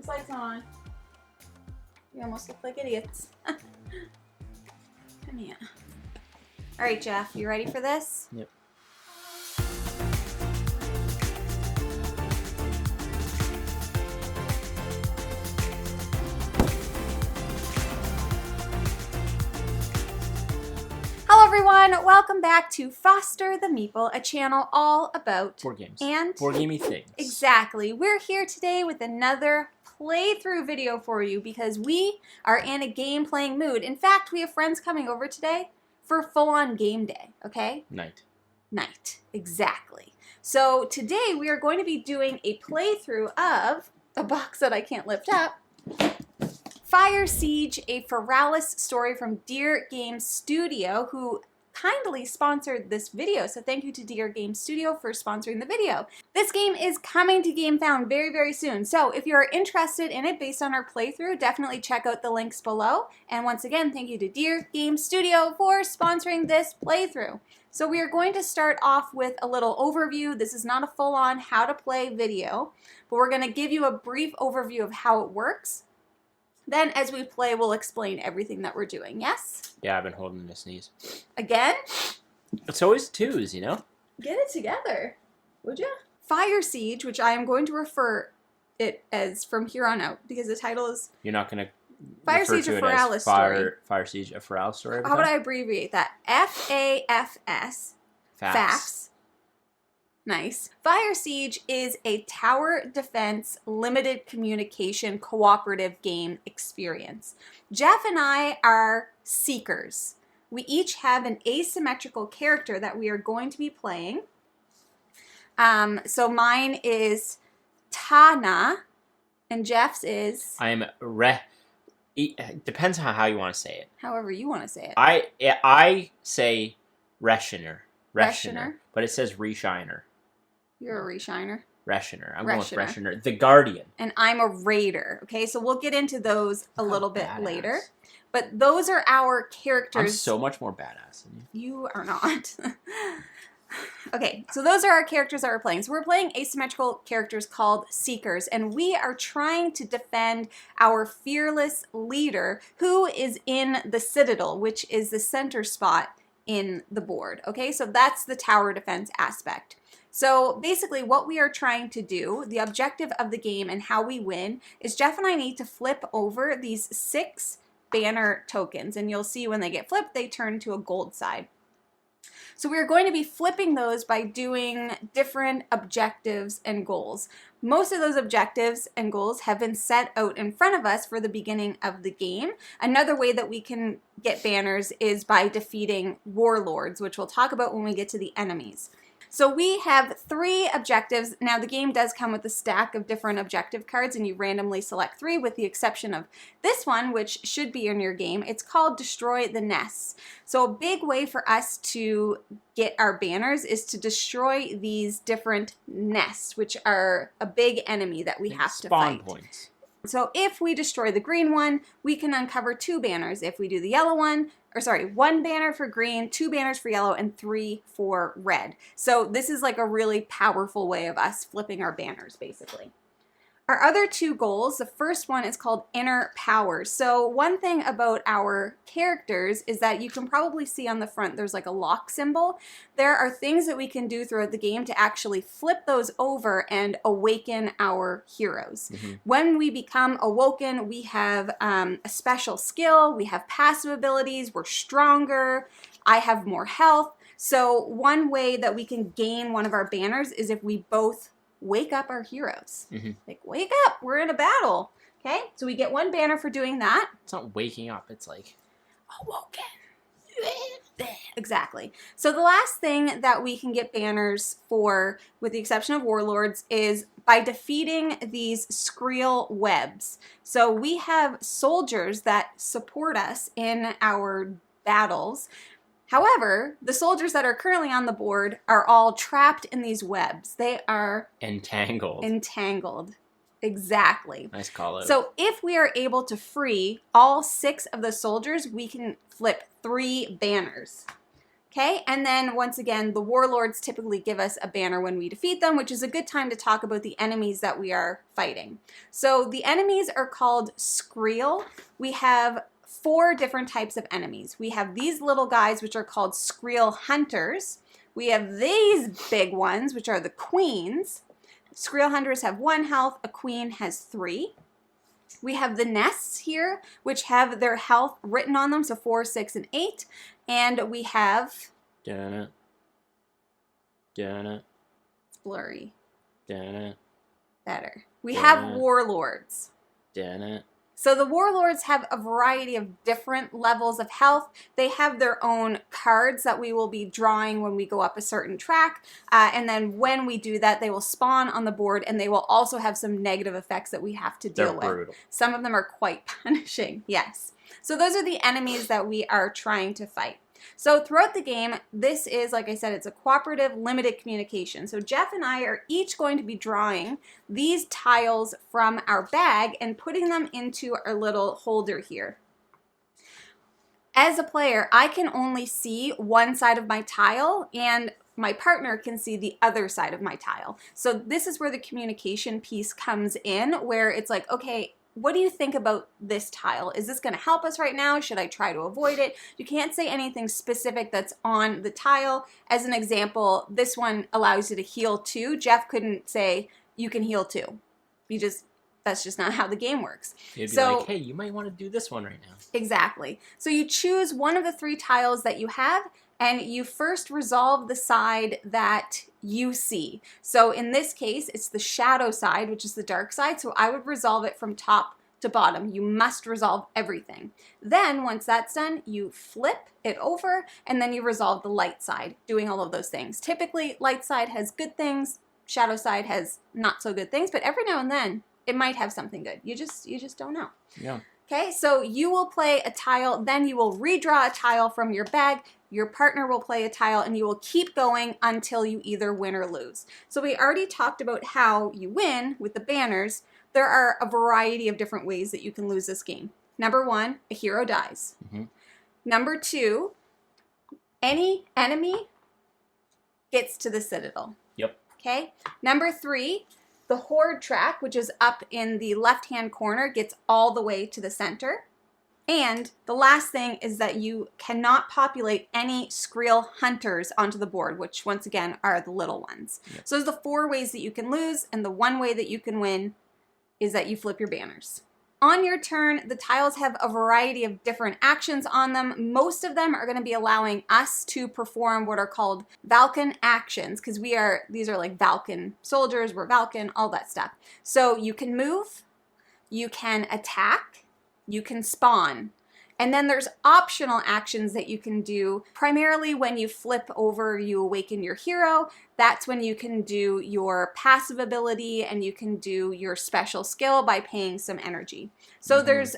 these lights on. We almost look like idiots. Come here. All right, Jeff, you ready for this? Yep. Hello everyone, welcome back to Foster the Meeple, a channel all about board games. And board gamey things. Exactly. We're here today with another playthrough video for you because we are in a game playing mood. In fact, we have friends coming over today for full-on game day, okay? Night, exactly. So today we are going to be doing a playthrough of a box that I can't lift up. Firesiege, a Feralis Story from Dear Game Studio, who kindly sponsored this video. So thank you to Dear Game Studio for sponsoring the video. This game is coming to Gamefound very, very soon. So if you're interested in it based on our playthrough, definitely check out the links below. And once again, thank you to Dear Game Studio for sponsoring this playthrough. So we are going to start off with a little overview. This is not a full-on how to play video, but we're going to give you a brief overview of how it works. Then, as we play, we'll explain everything that we're doing, yes? Yeah, I've been holding to sneeze. Again? It's always twos, you know? Get it together, would you? Firesiege, which I am going to refer it as from here on out, because the title is... You're not going to Firesiege, a Feralis Story. Firesiege, a Feralis Story? How would I abbreviate that? F-A-F-S. FAFS. Nice. Firesiege is a tower defense, limited communication, cooperative game experience. Jeff and I are seekers. We each have an asymmetrical character that we are going to be playing. So mine is Tana, and Jeff's is... I'm It depends on how you want to say it. However you want to say it. I say Reshiner. Reshiner? But it says Reshiner. You're a reshiner. Reshiner. I'm going with Reshiner. The Guardian. And I'm a raider. Okay, so we'll get into those a little bit badass. later. But those are our characters. I'm so much more badass than you. You are not. Okay, so those are our characters that we're playing. So we're playing asymmetrical characters called Seekers, and we are trying to defend our fearless leader, who is in the Citadel, which is the center spot in the board. Okay, so that's the tower defense aspect. So basically what we are trying to do, the objective of the game and how we win, is Jeff and I need to flip over these 6 banner tokens, and you'll see when they get flipped, they turn to a gold side. So we're going to be flipping those by doing different objectives and goals. Most of those objectives and goals have been set out in front of us for the beginning of the game. Another way that we can get banners is by defeating warlords, which we'll talk about when we get to the enemies. So we have 3 objectives. Now the game does come with a stack of different objective cards, and you randomly select 3 with the exception of this one, which should be in your game. It's called Destroy the Nests. So a big way for us to get our banners is to destroy these different nests, which are a big enemy that we have to fight. Spawn points. So if we destroy the green one, we can uncover 2 banners. If we do the yellow one, 1 banner for green, 2 banners for yellow, and 3 for red. So this is like a really powerful way of us flipping our banners, basically. Our other 2 goals, the first one is called Inner Powers. So one thing about our characters is that you can probably see on the front there's like a lock symbol. There are things that we can do throughout the game to actually flip those over and awaken our heroes. When we become awoken, we have a special skill, we have passive abilities, we're stronger, I have more health. So one way that we can gain one of our banners is if we both wake up our heroes. Like, wake up, we're in a battle. Okay, so we get 1 banner for doing that. It's not waking up, it's like awoken. Exactly. So the last thing that we can get banners for, with the exception of warlords, is by defeating these Skrill webs. So we have soldiers that support us in our battles. However, the soldiers that are currently on the board are all trapped in these webs. They are entangled. Entangled. Exactly. Nice call out. So if we are able to free all 6 of the soldiers, we can flip 3 banners. Okay, and then once again, the warlords typically give us a banner when we defeat them, which is a good time to talk about the enemies that we are fighting. So the enemies are called Skreel. We have 4 different types of enemies. We have these little guys, which are called Skreel Hunters. We have these big ones, which are the Queens. Skreel Hunters have 1 health, a Queen has 3. We have the nests here, which have their health written on them, so 4, 6, and 8. And we have... Dun-na. Dun-na. It's blurry. Dun-na. Better. We Yeah. have warlords. Dun-na. So the warlords have a variety of different levels of health. They have their own cards that we will be drawing when we go up a certain track. And then when we do that, they will spawn on the board, and they will also have some negative effects that we have to deal They're with. brutal. Some of them are quite punishing, yes. So those are the enemies that we are trying to fight. So throughout the game, this is, like I said, it's a cooperative, limited communication. So Jeff and I are each going to be drawing these tiles from our bag and putting them into our little holder here. As a player, I can only see one side of my tile, and my partner can see the other side of my tile. So this is where the communication piece comes in, where it's like, okay, what do you think about this tile? Is this going to help us right now? Should I try to avoid it? You can't say anything specific that's on the tile. As an example, this one allows you to heal 2. Jeff couldn't say, you can heal 2. That's just not how the game works. You'd be like, hey, you might want to do this one right now. Exactly. So you choose one of the 3 tiles that you have, and you first resolve the side that you see. So in this case, it's the shadow side, which is the dark side. So I would resolve it from top to bottom. You must resolve everything. Then once that's done, you flip it over, and then you resolve the light side, doing all of those things. Typically, light side has good things, shadow side has not so good things, but every now and then it might have something good. You just don't know. Yeah. Okay, so you will play a tile, then you will redraw a tile from your bag, your partner will play a tile, and you will keep going until you either win or lose. So we already talked about how you win with the banners. There are a variety of different ways that you can lose this game. Number 1, a hero dies. Mm-hmm. Number 2, any enemy gets to the citadel. Yep. Okay, number 3, the horde track, which is up in the left-hand corner, gets all the way to the center. And the last thing is that you cannot populate any Skreel Hunters onto the board, which once again are the little ones. Yep. So there's the 4 ways that you can lose, and the 1 way that you can win is that you flip your banners. On your turn, the tiles have a variety of different actions on them. Most of them are going to be allowing us to perform what are called Valken actions, because these are like Valken soldiers, we're Valken, all that stuff. So you can move, you can attack, you can spawn. And then there's optional actions that you can do. Primarily when you flip over, you awaken your hero. That's when you can do your passive ability and you can do your special skill by paying some energy. So there's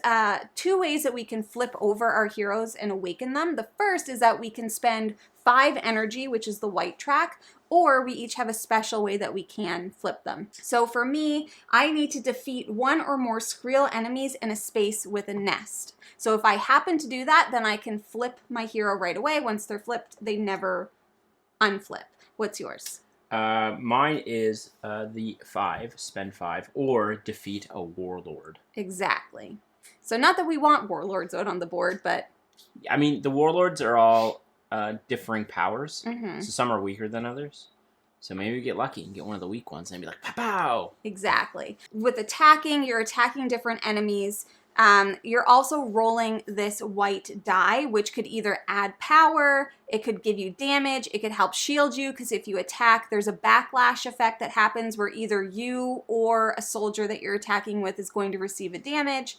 2 ways that we can flip over our heroes and awaken them. The first is that we can spend 5 energy, which is the white track, or we each have a special way that we can flip them. So for me, I need to defeat 1 or more Skreel enemies in a space with a nest. So if I happen to do that, then I can flip my hero right away. Once they're flipped, they never unflip. What's yours? Mine is the 5, spend 5, or defeat a warlord. Exactly. So not that we want warlords out on the board, but... I mean, the warlords are all differing powers. Mm-hmm. So some are weaker than others. So maybe we get lucky and get one of the weak ones and be like, pow! Exactly. With attacking, you're attacking different enemies. You're also rolling this white die, which could either add power, it could give you damage, it could help shield you, because if you attack, there's a backlash effect that happens where either you or a soldier that you're attacking with is going to receive a damage,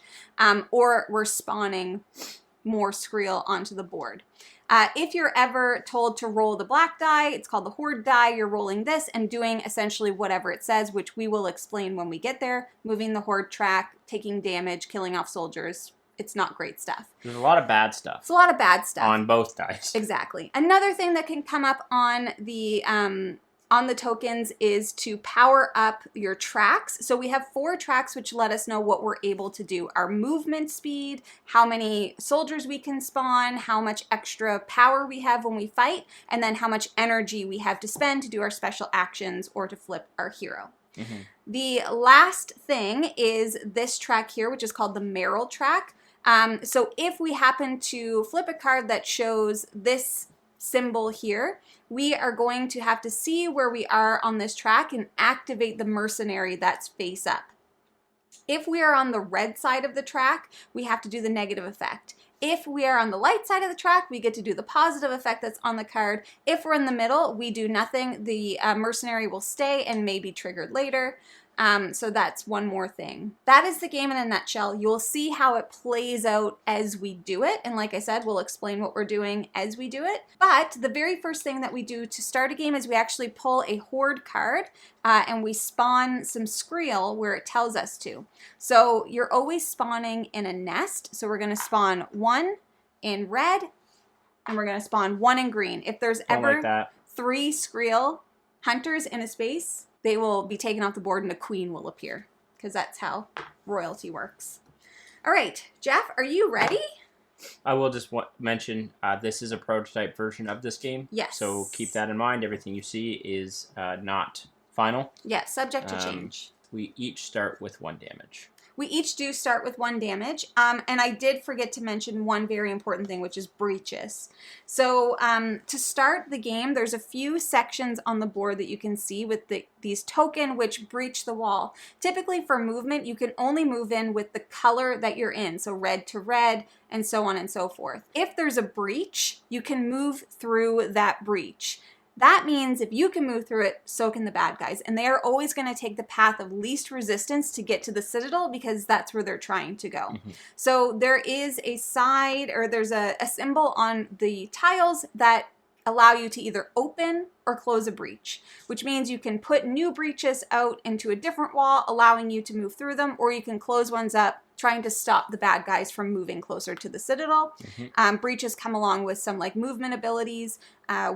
or we're spawning more Skreel onto the board. If you're ever told to roll the black die, it's called the horde die, you're rolling this and doing essentially whatever it says, which we will explain when we get there. Moving the horde track, taking damage, killing off soldiers. It's not great stuff. There's a lot of bad stuff. It's a lot of bad stuff. On both dice. Exactly. Another thing that can come up on the on the tokens is to power up your tracks. So we have 4 tracks which let us know what we're able to do. Our movement speed, how many soldiers we can spawn, how much extra power we have when we fight, and then how much energy we have to spend to do our special actions or to flip our hero. Mm-hmm. The last thing is this track here, which is called the Meryl track. So if we happen to flip a card that shows this symbol here, we are going to have to see where we are on this track and activate the mercenary that's face up. If we are on the red side of the track, we have to do the negative effect. If we are on the light side of the track, we get to do the positive effect that's on the card. If we're in the middle, we do nothing. The mercenary will stay and may be triggered later. So that's one more thing. That is the game in a nutshell. You'll see how it plays out as we do it. And like I said, we'll explain what we're doing as we do it. But the very first thing that we do to start a game is we actually pull a horde card and we spawn some Skrill where it tells us to. So you're always spawning in a nest. So we're going to spawn 1 in red and we're going to spawn 1 in green. If there's ever 3 Skrill hunters in a space, they will be taken off the board and a queen will appear because that's how royalty works. All right, Jeff, are you ready? I will just mention this is a prototype version of this game. Yes. So keep that in mind. Everything you see is not final. Yes, subject to change. We each start with 1 damage. We each do start with 1 damage. And I did forget to mention one very important thing, which is breaches. So to start the game, there's a few sections on the board that you can see with these tokens which breach the wall. Typically for movement, you can only move in with the color that you're in. So red to red and so on and so forth. If there's a breach, you can move through that breach. That means if you can move through it, so can the bad guys. And they are always going to take the path of least resistance to get to the citadel because that's where they're trying to go. Mm-hmm. So there is a side, or there's a symbol on the tiles that allow you to either open or close a breach, which means you can put new breaches out into a different wall, allowing you to move through them, or you can close ones up, trying to stop the bad guys from moving closer to the citadel. Mm-hmm. Breaches come along with some like movement abilities.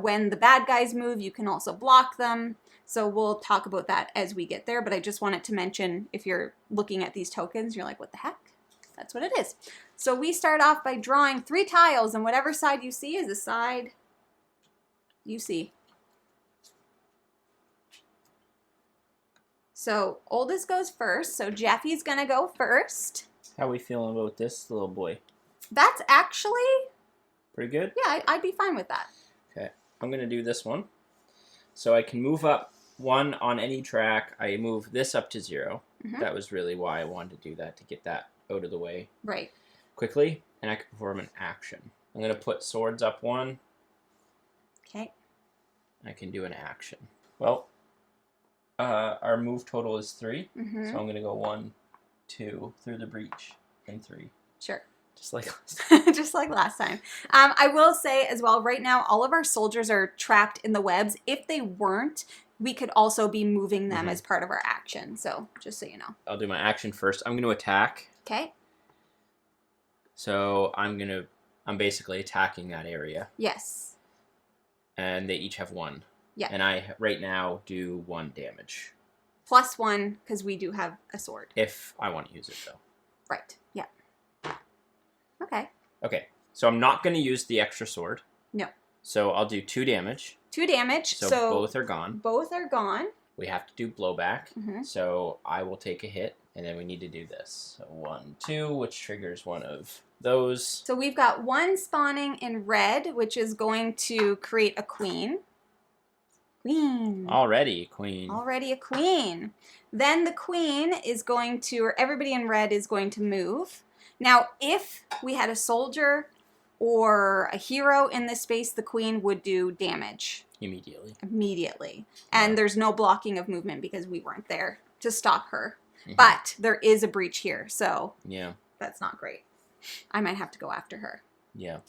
When the bad guys move, you can also block them. So we'll talk about that as we get there, but I just wanted to mention if you're looking at these tokens, you're like, what the heck? That's what it is. So we start off by drawing 3 tiles, and whatever side you see is the side you see. So oldest goes first, so Jeffy's gonna go first. How are we feeling about this little boy? That's actually pretty good? Yeah, I'd be fine with that. Okay, I'm gonna do this one. So I can move up 1 on any track. I move this up to 0. Mm-hmm. That was really why I wanted to do that, to get that out of the way right quickly, and I can perform an action. I'm gonna put swords up 1. Okay. I can do an action. Well, our move total is 3, mm-hmm. so I'm going to go 1, 2 through the breach, and 3. Sure. Just like last time. Just like last time. I will say as well, right now, all of our soldiers are trapped in the webs. If they weren't, we could also be moving them mm-hmm. as part of our action. So just so you know. I'll do my action first. I'm going to attack. Okay. So I'm basically attacking that area. Yes. And they each have 1. Yeah. And I, right now, do 1 damage. Plus 1, because we do have a sword. If I want to use it, though. Right. Yeah. Okay. Okay. So I'm not going to use the extra sword. No. So I'll do 2 damage. 2 damage. So both are gone. Both are gone. We have to do blowback. Mm-hmm. So I will take a hit, and then we need to do this. So 1, 2, which triggers one of those. So we've got 1 spawning in red, which is going to create a queen. Queen. Already a queen. Already a queen. Then the queen is going to, or everybody in red is going to move. Now, if we had a soldier or a hero in this space, the queen would do damage. Immediately. And yeah. There's no blocking of movement because we weren't there to stop her. Mm-hmm. But there is a breach here, so yeah, that's not great. I might have to go after her. Yeah.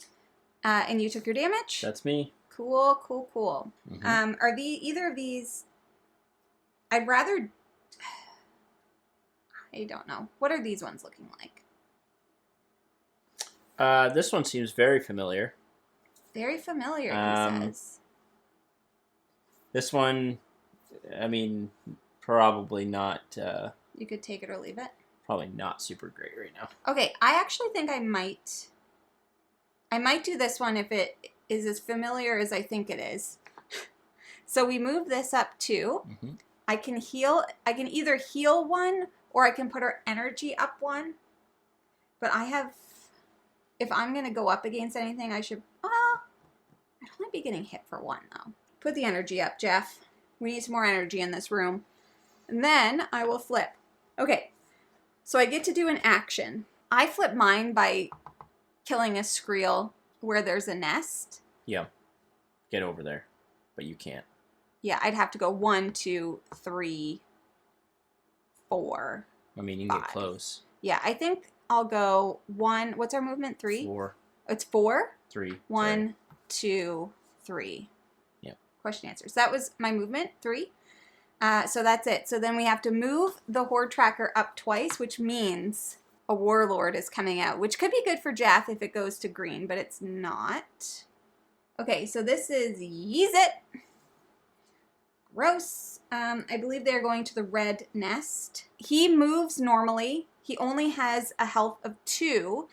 And you took your damage? That's me. Cool, cool, cool. Mm-hmm. Are either of these... I'd rather... I don't know. What are these ones looking like? This one seems very familiar. Very familiar, he says. This one I mean, probably not. You could take it or leave it. Probably not super great right now. Okay, I actually think I might do this one if it is as familiar as I think it is. So we move this up 2. Mm-hmm. I can either heal 1 or I can put our energy up 1. But if I'm going to go up against anything, I should, I'd only be getting hit for 1 though. Put the energy up, Jeff. We need some more energy in this room. And then I will flip. Okay, so I get to do an action. I flip mine by killing a Screel where there's a nest. Yeah, get over there, but you can't. Yeah, I'd have to go 1, 2, 3, 4. I mean, you can get close. Yeah, I think I'll go 1. What's our movement? 3? 4. It's 4? 3. 1, 2, 3. Yeah. Question answers. That was my movement, 3. So that's it. So then we have to move the Horde Tracker up twice, which means a Warlord is coming out, which could be good for Jeff if it goes to green, but it's not. Okay, so this is Yeez It. Gross. I believe they're going to the red nest. He moves normally. He only has a health of 2,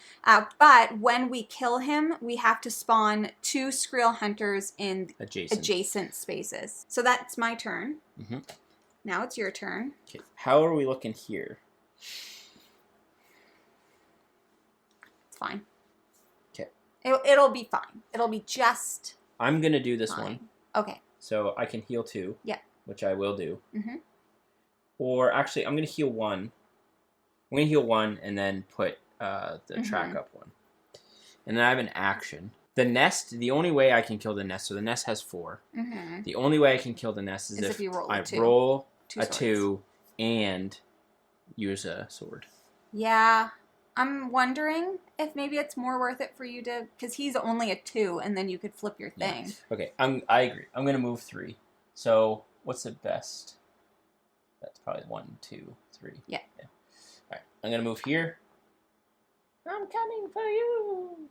but when we kill him, we have to spawn 2 Screel Hunters in adjacent spaces. So that's my turn. Mm-hmm. Now it's your turn. Okay. How are we looking here? It's fine. Okay. It'll be fine. It'll be just I'm going to do this fine. one. Okay. So I can heal 2. Yeah. Which I will do. Mm-hmm. Or actually, I'm going to heal 1. I'm going to heal 1 and then put the track up 1. And then I have an action. The nest, the only way I can kill the nest, so the nest has 4. Mm-hmm. The only way I can kill the nest is if you roll I a 2. roll 2 a swords. 2 and use a sword. Yeah. I'm wondering if maybe it's more worth it for you to, because he's only a 2, and then you could flip your thing. Yeah. Okay, I agree. I'm going to move 3. So what's the best? That's probably 1, 2, 3. Yeah. All right, I'm going to move here. I'm coming for you.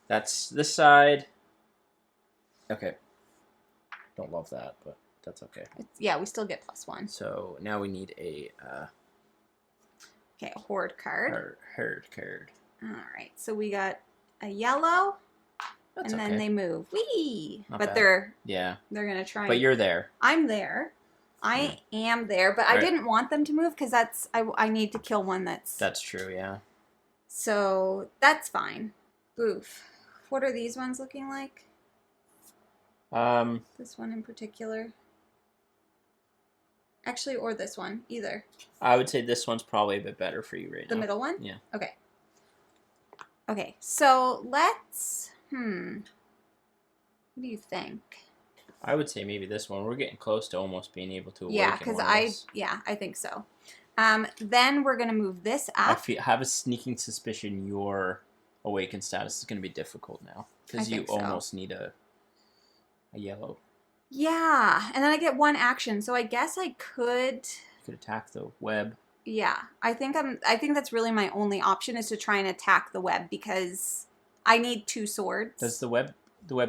That's this side. Okay. Don't love that, but that's okay. Yeah, we still get +1. So now we need a Okay, a Horde card. herd card. All right, so we got a yellow, That's and okay. then they move. Whee! Not But bad. they're gonna try. But you're there. I'm there. I am there, but I didn't want them to move because I need to kill one that's. That's true. Yeah. So that's fine. Oof. What are these ones looking like? This one in particular. Actually, or this one, either. I would say this one's probably a bit better for you right now. The middle one? Yeah. Okay. Okay, so let's, What do you think? I would say maybe this one. We're getting close to almost being able to awaken. Yeah, because I think so. Then we're going to move this up. I have a sneaking suspicion your awakened status is going to be difficult now. Because you almost need a yellow. Yeah, and then I get 1 action, so I guess I could... You could attack the web. Yeah, I think that's really my only option is to try and attack the web because I need 2 swords. Does the web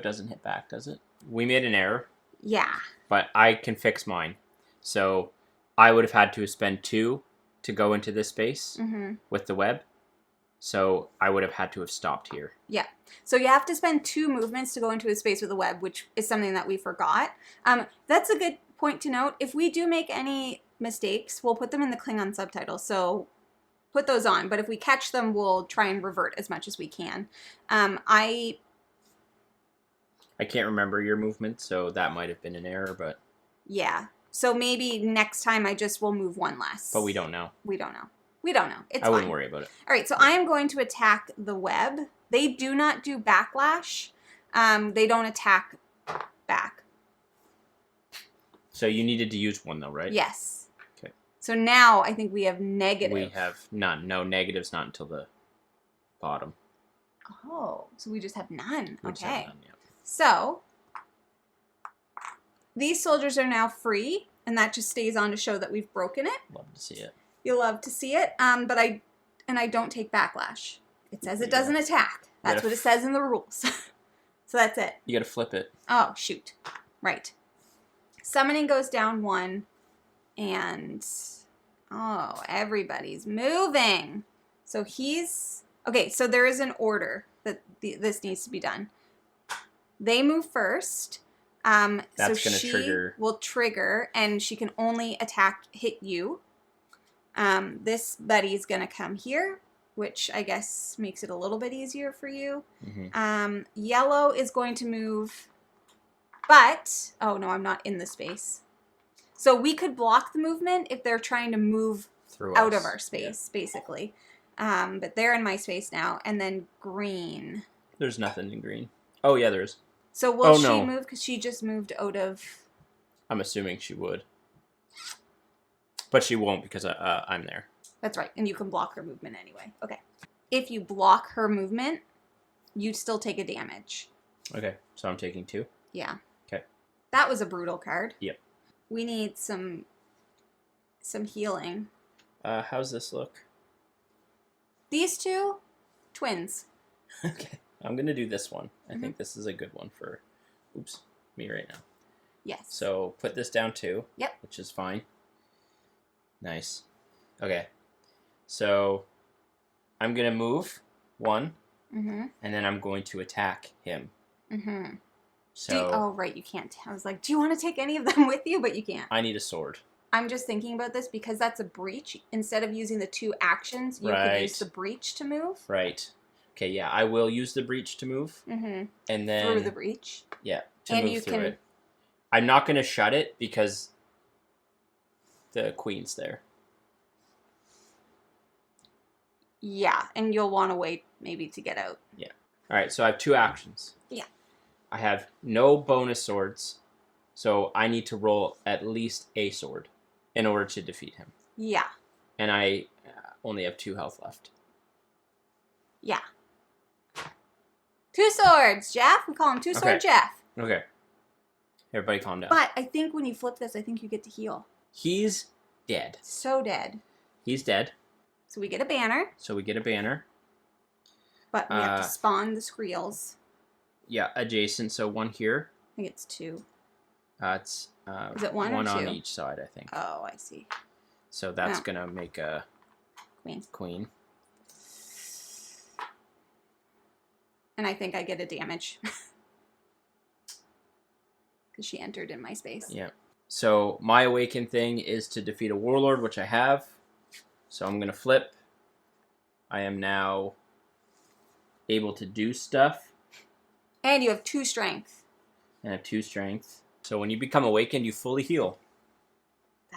doesn't hit back, does it? We made an error. Yeah. But I can fix mine. So I would have had to spend 2 to go into this space with the web. So I would have had to have stopped here. Yeah. So you have to spend 2 movements to go into a space with a web, which is something that we forgot. That's a good point to note. If we do make any mistakes, we'll put them in the Klingon subtitles. So put those on. But if we catch them, we'll try and revert as much as we can. I can't remember your movement, so that might have been an error, but... Yeah. So maybe next time I just will move 1 less. But we don't know. We don't know. We don't know. It's I wouldn't fine. worry about it. All right, so I am going to attack the web. They do not do backlash. They don't attack back. So you needed to use 1, though, right? Yes. Okay. So now I think we have negative. We have none. No, negative's not until the bottom. Oh, so we just have none. We just Okay. have none, yeah. So these soldiers are now free, and that just stays on to show that we've broken it. Love to see it. You'll love to see it. But I don't take backlash. It says it doesn't attack. That's what it says in the rules. So that's it. You gotta flip it. Oh, shoot. Right. Summoning goes down 1. And, oh, everybody's moving. So he's, okay, so there is an order that this needs to be done. They move first. That's so gonna she trigger. will trigger, and she can only hit you. This buddy's going to come here, which I guess makes it a little bit easier for you. Mm-hmm. Yellow is going to move, but, oh no, I'm not in the space. So we could block the movement if they're trying to move out of our space, basically. But they're in my space now. And then green. There's nothing in green. Oh, yeah, there is. So will she move? Because she just moved out of... I'm assuming she would. But she won't because I'm there. That's right. And you can block her movement anyway. Okay. If you block her movement, you still take a damage. Okay. So I'm taking 2? Yeah. Okay. That was a brutal card. Yep. We need some healing. How's this look? These two, twins. Okay. I'm going to do this one. I think this is a good one for, me right now. Yes. So put this down 2. Yep. Which is fine. Nice. Okay. So I'm going to move 1. Mm-hmm. And then I'm going to attack him. Mm-hmm. So oh, right. You can't. I was like, do you want to take any of them with you? But you can't. I need a sword. I'm just thinking about this because that's a breach. Instead of using the 2 actions, you could use the breach to move. Right. Okay, yeah, I will use the breach to move. Mm-hmm. And then... Through the breach. Yeah, to move through it. I'm not going to shut it because the queen's there. Yeah, and you'll want to wait maybe to get out. Yeah. All right, so I have 2 actions. Yeah. I have no bonus swords, so I need to roll at least a sword in order to defeat him. Yeah. And I only have 2 health left. Yeah. 2 swords, Jeff. We call him 2-sword Jeff. Okay. Everybody calm down. But I think when you flip this, I think you get to heal. He's dead. So dead. He's dead. So we get a banner. But we have to spawn the squeals. Yeah, adjacent. So 1 here. I think it's 2. It's is it 1 or 2? on each side, I think. Oh, I see. So that's going to make a queen. And I think I get a damage. Because she entered in my space. Yeah. So my awaken thing is to defeat a warlord, which I have. So I'm going to flip. I am now able to do stuff. And you have 2 strength. And I have 2 strength. So when you become awakened, you fully heal.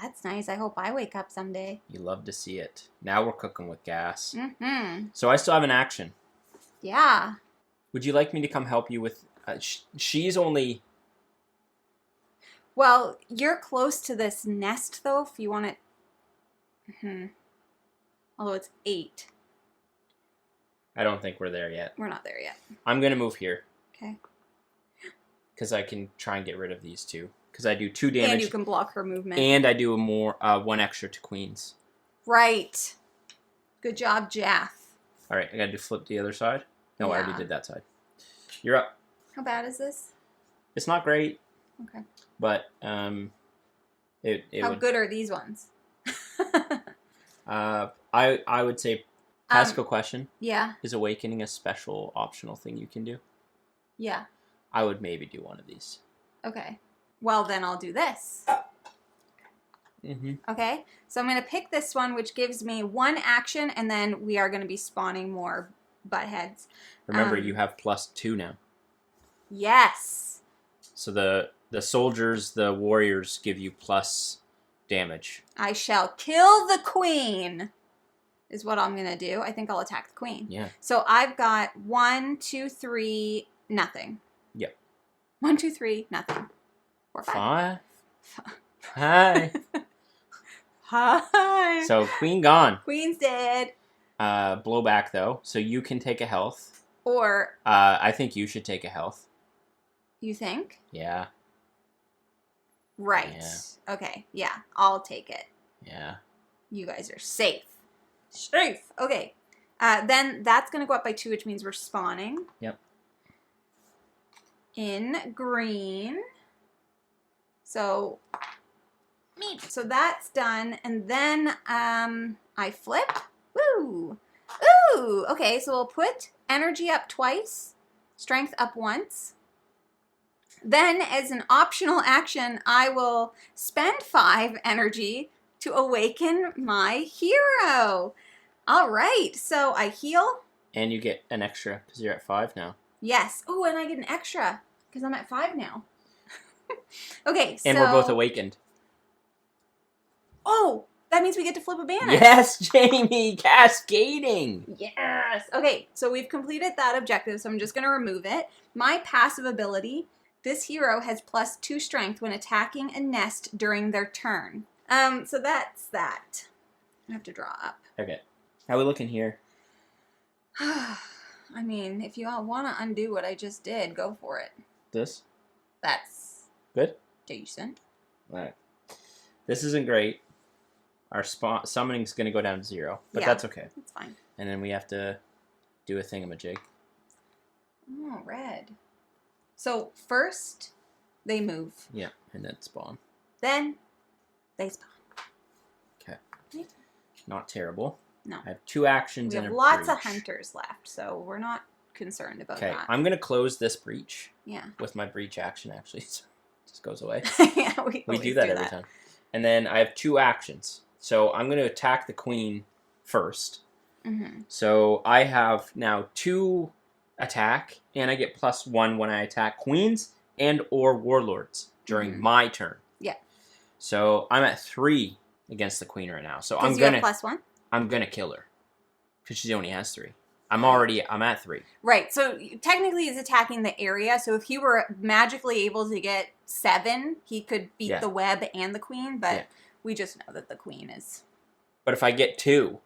That's nice. I hope I wake up someday. You love to see it. Now we're cooking with gas. Mm-hmm. So I still have an action. Yeah. Would you like me to come help you with... she's only... Well, you're close to this nest, though, if you want it... Mm-hmm. Although it's 8. I don't think we're there yet. We're not there yet. I'm going to move here. Okay. Because I can try and get rid of these 2. Because I do 2 damage. And you can block her movement. And I do 1 extra to queens. Right. Good job, Jeff. All right, I got to flip the other side. No, Yeah. I already did that side. You're up. How bad is this? It's not great. Okay. But How good are these ones? I would say, ask a question. Yeah. Is awakening a special optional thing you can do? Yeah. I would maybe do one of these. Okay. Well, then I'll do this. Mm-hmm. Okay. So I'm going to pick this one, which gives me 1 action, and then we are going to be spawning more butt heads. Remember, you have +2 now. Yes. So the soldiers, the warriors give you plus damage. I shall kill the queen, is what I'm going to do. I think I'll attack the queen. Yeah. So I've got 1, 2, 3, nothing. Yep. 1, 2, 3, nothing. 4, 5. Hi. Hi. So queen gone. Queen's dead. Blowback though, so you can take a health. Or I think you should take a health. you think? Yeah. Right. Yeah. Okay. Yeah, I'll take it. Yeah. You guys are safe. Safe. Okay. Then that's going to go up by 2, which means we're spawning. Yep. In green. So, so that's done. And then I flip. Woo! Ooh! Okay, so we'll put energy up twice, strength up once. Then, as an optional action, I will spend 5 energy to awaken my hero. All right, so I heal. And you get an extra because you're at 5 now. Yes. Oh, and I get an extra because I'm at 5 now. Okay, so... And we're both awakened. Oh, that means we get to flip a banner. Yes, Jamie, cascading. Yes. Okay, so we've completed that objective, so I'm just going to remove it. My passive ability, this hero has +2 strength when attacking a nest during their turn. So that's that. I have to draw up. Okay. How we looking here? I mean, if you all want to undo what I just did, go for it. This? That's Good? decent. Alright. This isn't great. Our summoning's going to go down to 0, but that's okay. That's fine. And then we have to do a thingamajig. Oh, red. So first, they move. Yeah, and then spawn. Then, they spawn. Okay. Not terrible. No. I have 2 actions We and have a lots breach. of hunters left, so we're not concerned about Okay, that. I'm going to close this breach. Yeah. With my breach action, actually. So it just goes away. Yeah, we do that every time. And then I have 2 actions. So I'm going to attack the queen first. Mm-hmm. So I have now 2 attack, and I get +1 when I attack queens and or warlords during my turn. Yeah. So I'm at 3 against the queen right now. So I'm you have gonna +1? I'm gonna kill her because she only has 3. I'm at 3. Right. So technically, he's attacking the area. So if he were magically able to get 7, he could beat the web and the queen. But we just know that the queen is. But if I get 2,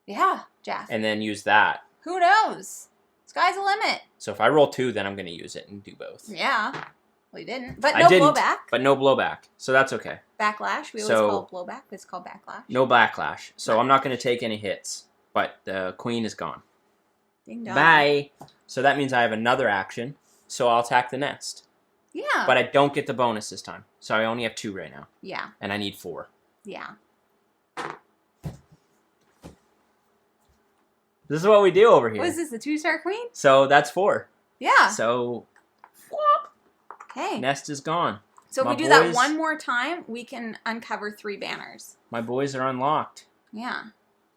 yeah, Jeff, and then use that, who knows? Sky's the limit. So if I roll 2, then I'm gonna use it and do both. Yeah. Well, you didn't. But I no didn't, blowback. But no blowback. So that's okay. Backlash. We always call it blowback. It's called backlash. No backlash. So I'm not going to take any hits. But the queen is gone. Ding dong. Bye. So that means I have another action. So I'll attack the nest. Yeah. But I don't get the bonus this time. So I only have 2 right now. Yeah. And I need 4. Yeah. This is what we do over here. What is this, the 2-star queen? So that's 4. Yeah. So, okay. Nest is gone. So if we do that one more time, we can uncover 3 banners. My boys are unlocked. Yeah.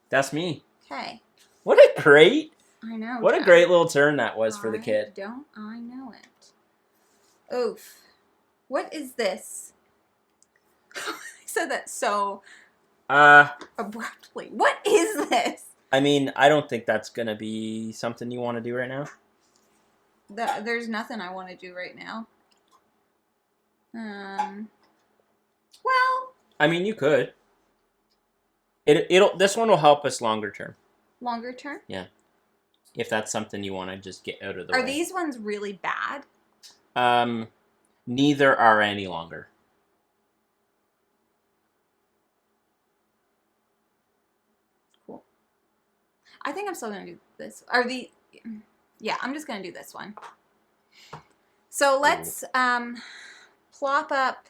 That's me. Okay. What a great... I know. What a great little turn that was for the kid. Don't I know it. Oof. What is this? I said that so abruptly. What is this? I mean, I don't think that's going to be something you want to do right now. There's nothing I want to do right now. Well... I mean, you could. This one will help us longer term. Longer term? Yeah. If that's something you want to just get out of the way. Are these ones really bad? Neither are any longer. Cool. I think I'm still going to do this. Yeah, I'm just going to do this one. So let's plop up.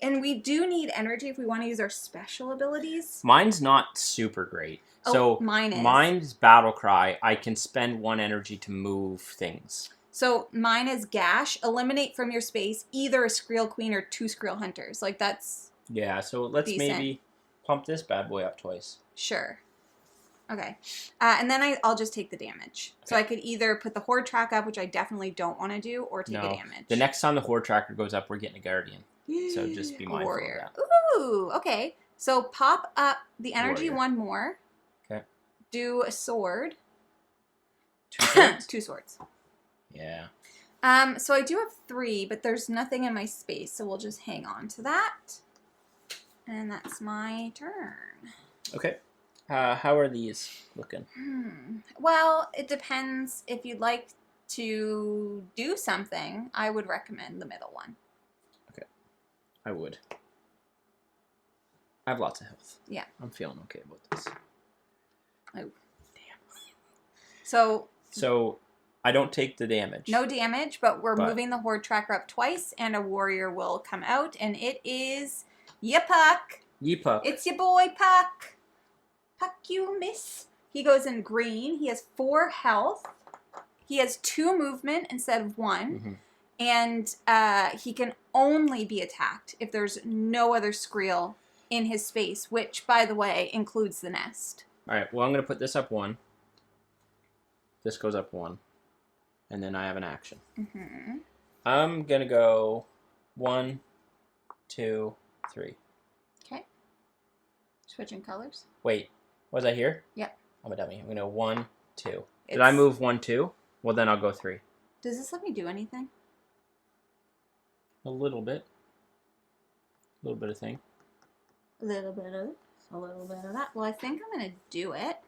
And we do need energy if we want to use our special abilities. Mine's not super great. Oh, so mine is. Mine's Battle Cry. I can spend 1 energy to move things. So mine is Gash. Eliminate from your space either a Skrill Queen or 2 Skrill Hunters. Like, that's Yeah, so let's decent. maybe pump this bad boy up twice. Sure. Okay. And then I'll just take the damage. Okay. So I could either put the Horde track up, which I definitely don't want to do, or take a damage. The next time the Horde tracker goes up, we're getting a Guardian. So just be mindful of that. Ooh, okay. So pop up the energy Warrior. 1 more. Okay. Do a sword. 2 swords? 2 swords. Yeah. So I do have 3, but there's nothing in my space, so we'll just hang on to that. And that's my turn. Okay. How are these looking? Well, it depends. If you'd like to do something, I would recommend the middle one. Okay. I would. I have lots of health. Yeah. I'm feeling okay about this. Oh, damn. So I don't take the damage. No damage, but we're But- moving the horde tracker up twice, and a warrior will come out, and it is ya Puck. Yeepuck. It's your boy Puck. Puck you miss. He goes in green. He has 4 health. He has 2 movement instead of 1. Mhm. And he can only be attacked if there's no other Skrill in his space, which, by the way, includes the nest. All right. Well, I'm gonna put this up 1. This goes up 1, and then I have an action. Mm-hmm. I'm gonna go 1, 2, 3. Okay. Switching colors. Wait, was I here? Yep. I'm a dummy. I'm gonna go 1, 2. Did It's- I move 1, 2? Well, then I'll go 3. Does this let me do anything? A little bit. A little bit of thing. A little bit of this, a little bit of that. Well, I think I'm going to do it.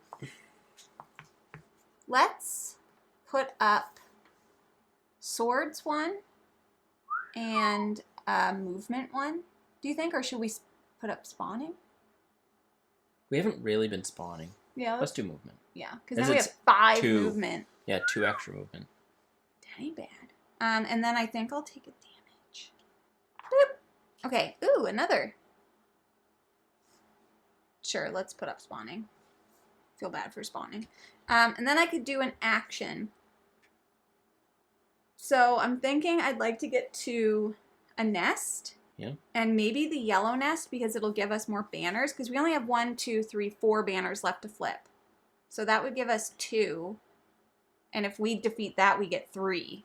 Let's put up swords 1 and movement 1, do you think? Or should we put up spawning? We haven't really been spawning. Yeah. Let's do movement. Yeah, because As then we it's have 5 2. movement. Yeah, 2 extra movement. That ain't bad. And then I think I'll take a damage. Boop. Okay. Ooh, another. Sure, let's put up spawning. Feel bad for spawning. And then I could do an action. So I'm thinking I'd like to get to a nest. Yeah. And maybe the yellow nest because it'll give us more banners. Because we only have 1, 2, 3, 4 banners left to flip. So that would give us 2. And if we defeat that, we get 3.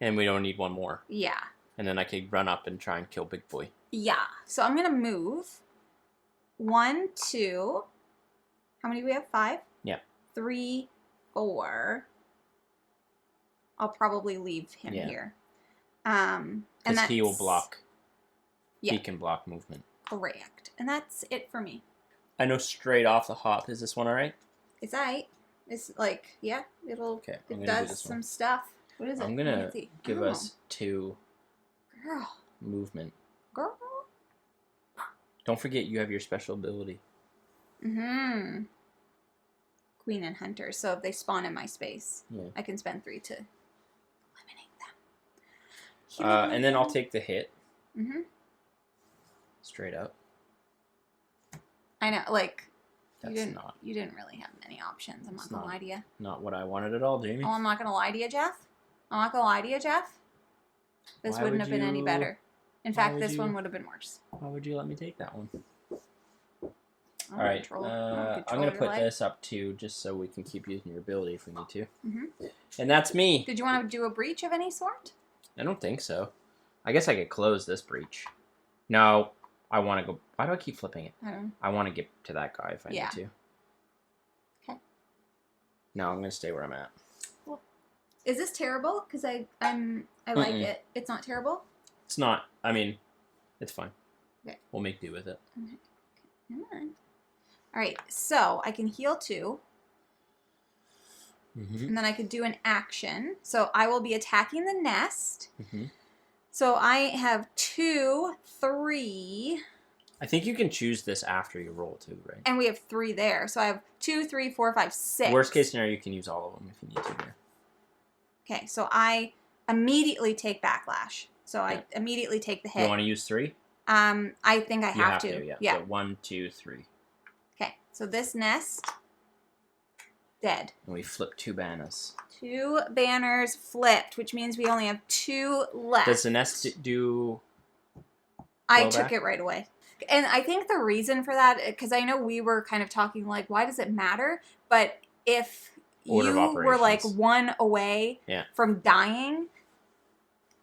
And we don't need 1 more. Yeah. And then I could run up and try and kill Big Boy. Yeah. So I'm going to move 1, 2. How many do we have? 5? Yeah. 3, 4. I'll probably leave him Yeah. here. And Because he will that's- block. Yeah. He can block movement. Correct. And that's it for me. I know straight off the hop. Is this one alright? It's aight. It's like, yeah, Okay, I'm it gonna do does this some one. stuff. What is it? I'm Let gonna me see. give Oh, us 2 Girl. movement. Girl. Don't forget you have your special ability. Mm-hmm. Queen and Hunter. So if they spawn in my space, Yeah. I can spend 3 to eliminate them. And then I'll take the hit. Mm-hmm. Straight up. I know, like, That's you didn't really have many options. I'm not It's gonna not. lie to you. not what I wanted at all, Jamie. Oh, I'm not gonna lie to you, Jeff. I'm not gonna lie to you, Jeff. This Why wouldn't would have been any you- better. In why fact, would this one you- would have been worse. Why would you let me take that one? I All right. control- I I'm control going to your put life. this up 2 just so we can keep using your ability if we need to. Mhm. And that's me. Did you want to do a breach of any sort? I don't think so. I guess I could close this breach. No, I want to go. Why do I keep flipping it? I don't know. I want to get to that guy if I Yeah. need to. Okay. No, I'm going to stay where I'm at. Is this terrible? Because I like it. It's not terrible. It's not. I mean, it's fine. Okay. We'll make do with it. Come on. All right. So I can heal 2, Mm-hmm. and then I could do an action. So I will be attacking the nest. Mm-hmm. So I have 2, 3, I think you can choose this after you roll too, right? and we have 3 there. So I have 2, 3, 4, 5, 6. Worst case scenario, you can use all of them if you need to. There. Okay, so I immediately take backlash. So I immediately take the You hit. want to use 3? I think I You have to. Yeah. So 1, 2, 3. Okay, so this nest, dead. And we flip 2 banners. 2 banners flipped, which means we only have 2 left. Does the nest do? I blowback? took it right away. And I think the reason for that, because I know we were kind of talking like, why does it matter? But if Order of you were like operations. 1 away Yeah. from dying,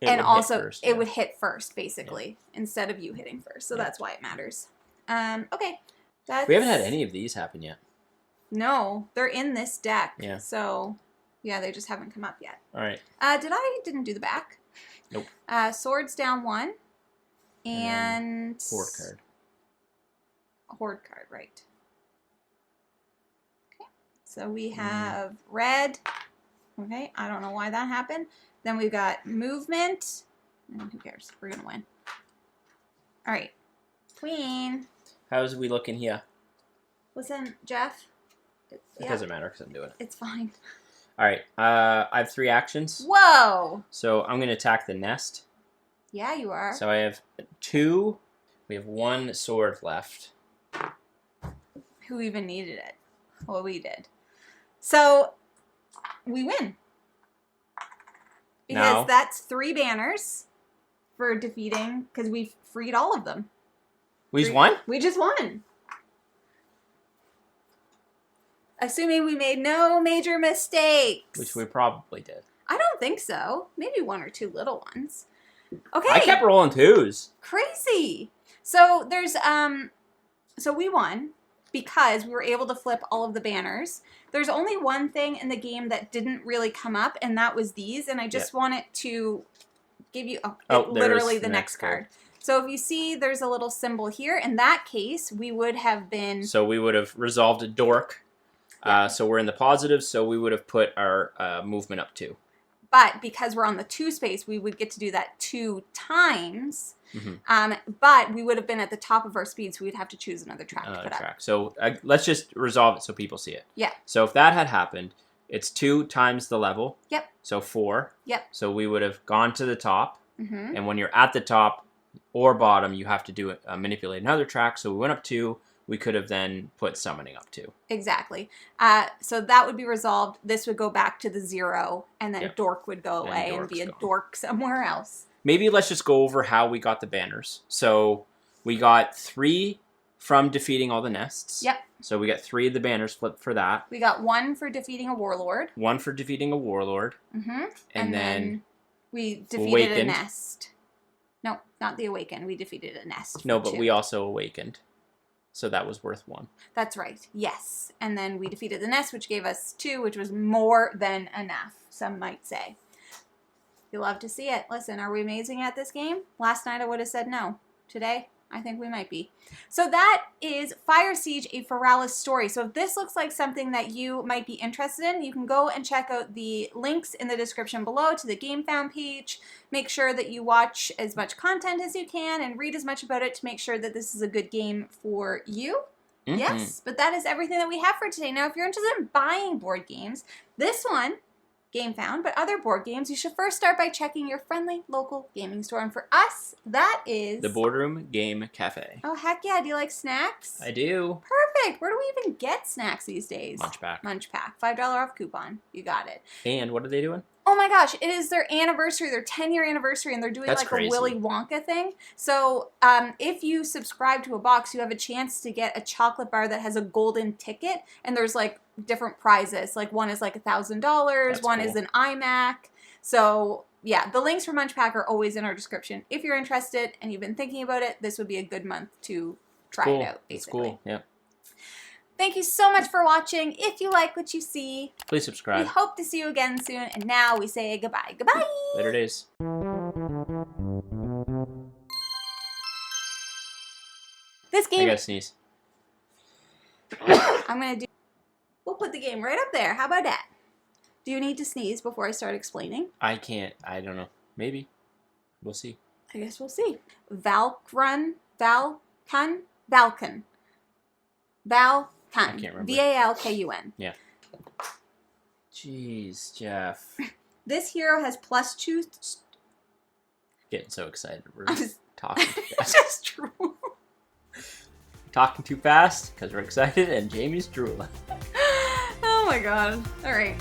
It and would hit also first, it yeah. would hit first, basically, instead of you hitting first. So Yeah. that's why it matters. Okay. That's... We haven't had any of these happen yet. No, they're in this deck. Yeah. So, yeah, they just haven't come up yet. All right. Didn't do the back. Nope. Swords down 1. And... Horde card. A horde card, right. Okay. So we have red. Okay, I don't know why that happened. Then we've got movement. Who cares? We're going to win. All right. Queen. How's we looking here? Listen, Jeff. It doesn't matter because I'm doing it. It's fine. All right. I have 3 actions. Whoa! So I'm going to attack the nest. Yeah, you are. So I have 2. We have 1 sword left. Who even needed it? Well, we did. So we win. Because Now, that's 3 banners for defeating, because we've freed all of them. we just won? We just won. Assuming we made no major mistakes. Which we probably did. I don't think so. Maybe 1 or 2 little ones. Okay. I kept rolling 2s. Crazy. So there's so we won because we were able to flip all of the banners. There's only one thing in the game that didn't really come up, and that was these, and I just wanted to give you literally the next card. So if you see there's a little symbol here, in that case we would have been So we would have resolved a dork. So we're in the positive, so we would have put our movement up 2. But because we're on the 2 space, we would get to do that 2 times. Mm-hmm. But we would have been at the top of our speed, so we'd have to choose another track to put up. So let's just resolve it so people see it. Yeah. So if that had happened, it's 2 times the level. Yep. So 4. Yep. So we would have gone to the top. Mm-hmm. And when you're at the top or bottom, you have to do manipulate another track. So we went up 2. We could have then put summoning up 2. Exactly. So that would be resolved. This would go back to the 0, and then dork would go away and be a dork somewhere else. Maybe let's just go over how we got the banners. So we got 3 from defeating all the nests. Yep. So we got 3 of the banners flipped for that. We got 1 for defeating a warlord. 1 for defeating a warlord. Mm-hmm. And then we defeated awakened. a nest. No, not the awaken. We defeated a nest. No, but 2. we also awakened. So that was worth 1. That's right. Yes. And then we defeated the nest, which gave us 2, which was more than enough, some might say. You love to see it. Listen, are we amazing at this game? Last night I would have said no. Today, I think we might be. So that is Firesiege, a Feralis Story. So if this looks like something that you might be interested in, you can go and check out the links in the description below to the Gamefound page. Make sure that you watch as much content as you can and read as much about it to make sure that this is a good game for you. Mm-hmm. Yes, but that is everything that we have for today. Now, if you're interested in buying board games, this one, Gamefound, but other board games, you should first start by checking your friendly local gaming store. And for us, that is the Boardroom Game Cafe. Oh, heck yeah. Do you like snacks? I do. Perfect. Where do we even get snacks these days? Munchpack. Munchpack. $5 off coupon. You got it. And what are they doing? Oh my gosh, it is their anniversary, their 10-year anniversary, and they're doing That's like crazy. a Willy Wonka thing. So if you subscribe to a box, you have a chance to get a chocolate bar that has a golden ticket, and there's like different prizes. Like one is like $1,000, one is an iMac. So yeah, the links for Munchpack are always in our description. If you're interested and you've been thinking about it, this would be a good month to try it out, basically. It's cool, yeah. Thank you so much for watching. If you like what you see, please subscribe. We hope to see you again soon. And now we say goodbye. Goodbye. Later days. This game. I gotta sneeze. I'm gonna do. We'll put the game right up there. How about that? Do you need to sneeze before I start explaining? I can't. I don't know. Maybe. We'll see. I guess we'll see. Valkun. Valkun. Valkun. I can't remember. Valkun. Yeah. Jeez, Jeff. This hero has +2. Getting so excited. We're talking too fast. That's true. Talking too fast because we're excited and Jamie's drooling. Oh my god. All right.